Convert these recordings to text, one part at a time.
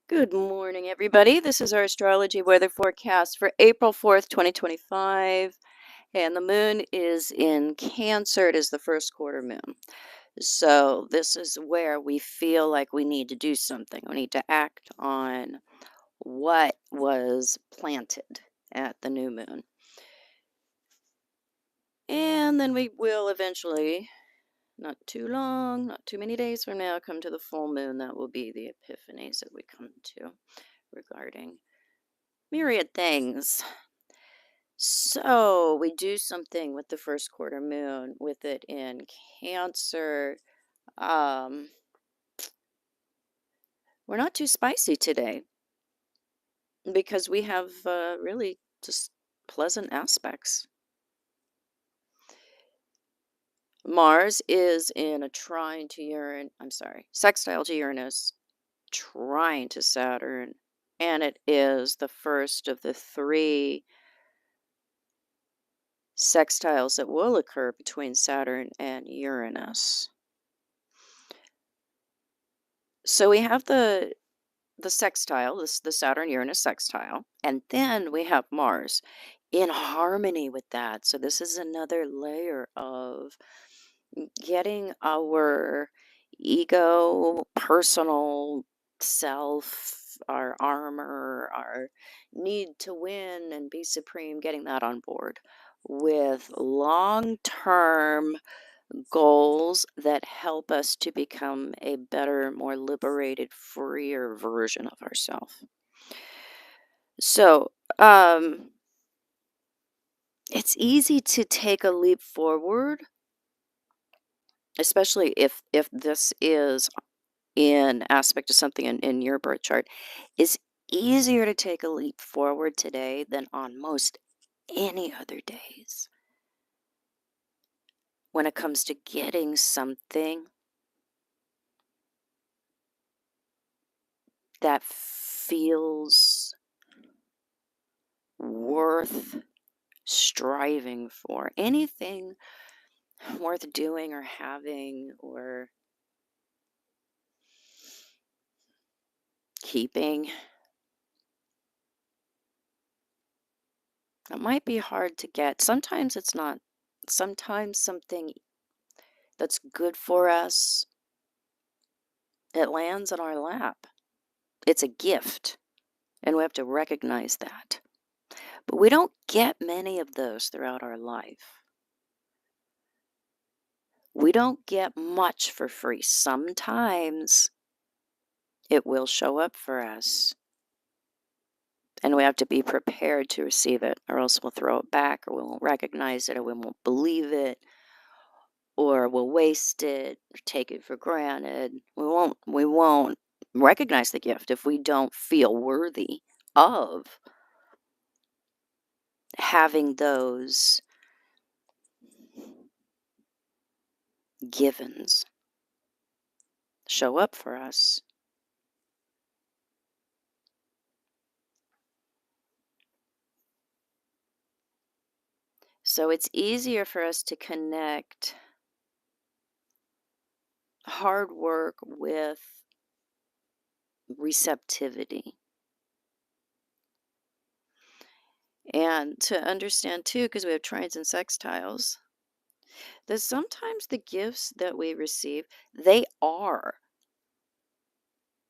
Good morning, everybody. This is our astrology weather forecast for April 4th, 2025. And the moon is in Cancer. It is the first quarter moon. So, this is where we feel like we need to do something. We need to act on what was planted at the new moon. And then we will eventually, not too long, not too many days from now, come to the full moon. That will be the epiphanies that we come to regarding myriad things. So we do something with the first quarter moon with it in Cancer. Um, we're not too spicy today because we have really just pleasant aspects. Mars is in a trine to sextile to Uranus, trine to Saturn, and it is the first of the three sextiles that will occur between Saturn and Uranus. So we have the sextile, this the Saturn Uranus sextile, and then we have Mars in harmony with that. So this is another layer of getting our ego, personal self, our armor, our need to win and be supreme, getting that on board with long-term goals that help us to become a better, more liberated, freer version of ourselves. So, it's easy to take a leap forward, especially if this is in aspect to something in your birth chart. It's easier to take a leap forward today than on most any other days when it comes to getting something that feels worth striving for. Anything worth doing or having or keeping. It might be hard to get. Sometimes it's not. Sometimes something that's good for us, it lands in our lap. It's a gift, and we have to recognize that. But we don't get many of those throughout our life. We don't get much for free. Sometimes it will show up for us, and we have to be prepared to receive it, or else we'll throw it back, or we won't recognize it, or we won't believe it, or we'll waste it, or take it for granted. We won't recognize the gift if we don't feel worthy of having those givens show up for us. So it's easier for us to connect hard work with receptivity. And to understand too, because we have trines and sextiles, that sometimes the gifts that we receive, they are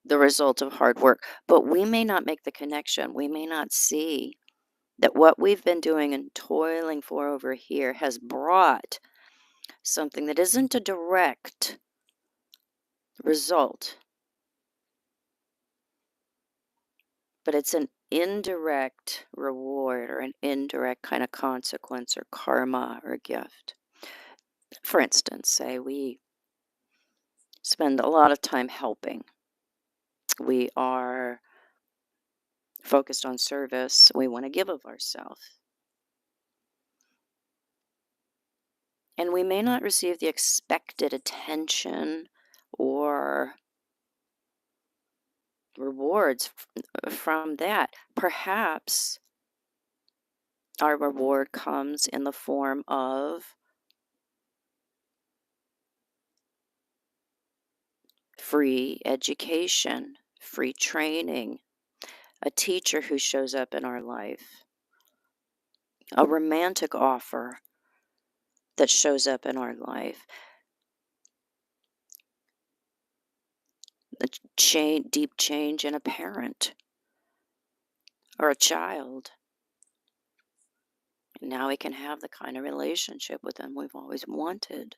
the result of hard work, but we may not make the connection. We may not see that what we've been doing and toiling for over here has brought something that isn't a direct result, but it's an indirect reward or an indirect kind of consequence or karma or gift. For instance, say we spend a lot of time helping. We are focused on service. We want to give of ourselves. And we may not receive the expected attention or rewards from that. Perhaps our reward comes in the form of free education, free training, a teacher who shows up in our life, a romantic offer that shows up in our life, a deep change in a parent or a child. And now we can have the kind of relationship with them we've always wanted.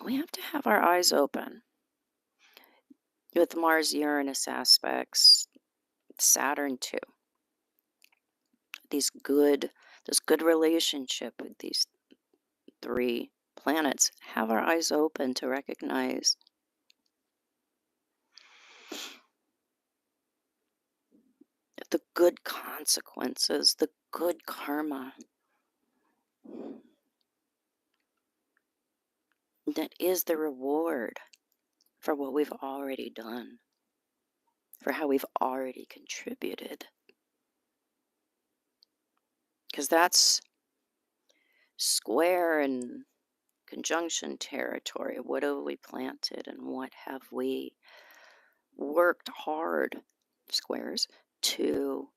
We have to have our eyes open with Mars Uranus aspects, Saturn too. These good, this good relationship with these three planets, have our eyes open to recognize the good consequences, the good karma that is the reward for what we've already done, for how we've already contributed. Because that's square and conjunction territory. What have we planted and what have we worked hard, squares, to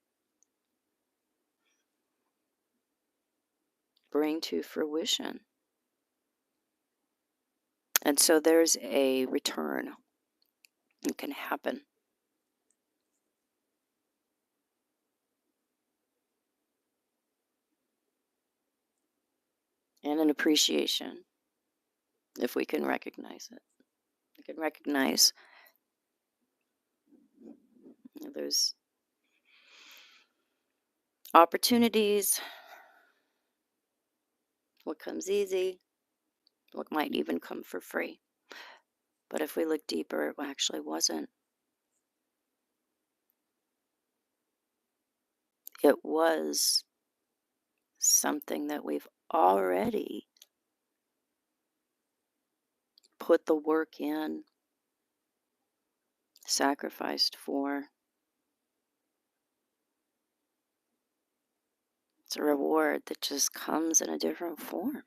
bring to fruition? And so there's a return that can happen. And an appreciation if we can recognize it. We can recognize there's opportunities, what comes easy, what might even come for free. But if we look deeper, it actually wasn't. It was something that we've already put the work in, sacrificed for. It's a reward that just comes in a different form.